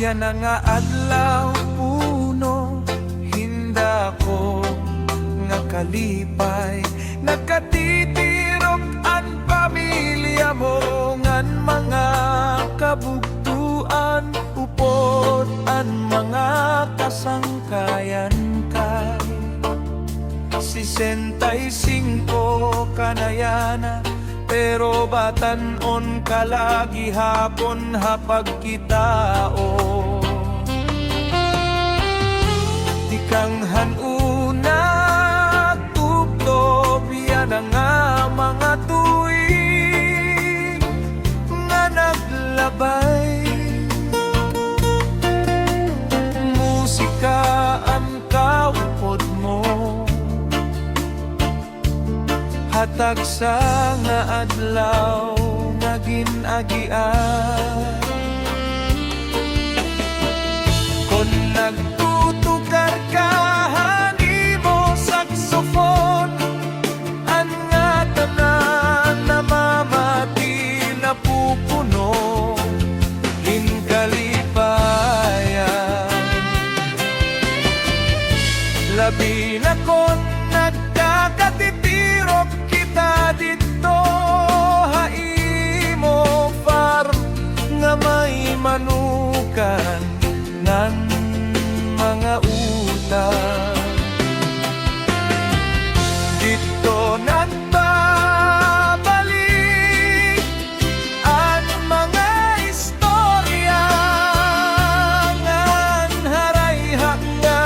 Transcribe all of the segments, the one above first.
Yan na nga adlaw puno, hinda ko nga kalipay. Nakatitirok ang pamilya mo, ngan mga kabugtuan, upod ang mga kasangkayan kay 65 kanayana. Pero batanon ka lagi hapon hapag kitao. Di kang hanuna tuplob, yan na nga mga tuig nga naglabay. Musika ang kaupod mo, hatag sa nga adlaw nga ginagian. Kung nagtutukar ka, hanimo saxophone, ang nga tanan namamati na pupuno, hinkalipayan. Labi na kon nagkakatitirok kita dito, haimo farm nga may manukan ng mga utang. Dito nagbabalik ang mga istorya, ngan harayhak nga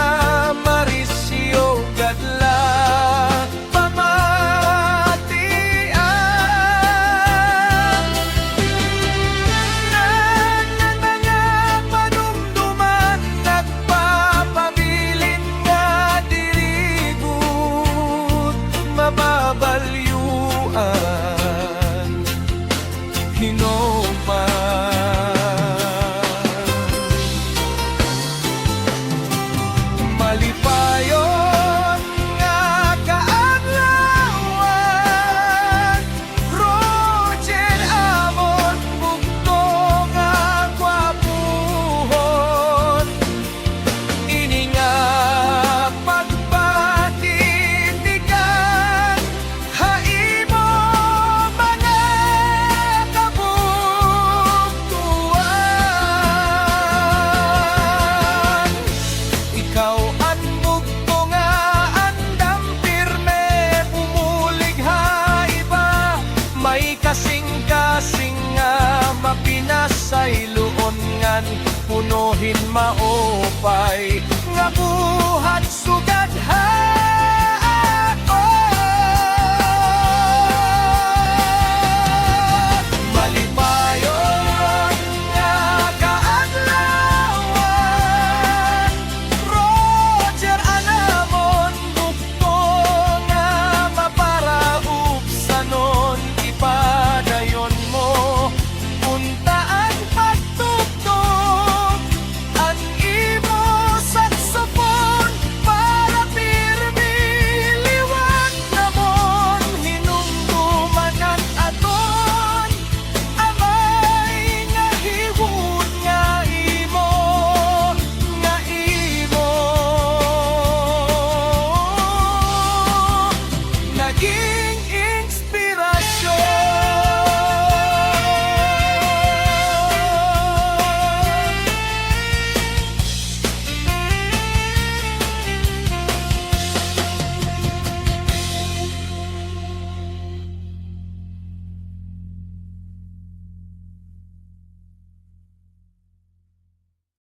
marisyo gadla pamatian. Ng mga panumduman nagpapabilin nga dirigut, mababalyuan hinuman. Malipayon nga kaadlawan, Roger Amon bugto nga kwapuhon. Ini nga pagpatindigan, haimo mga kabugtuan. Ikaw ang bugto nga andam pirme, pumulig haiba, may kasing-kasing nga mapinasayloon ngan punuhin maopay nga buhat sugad ha.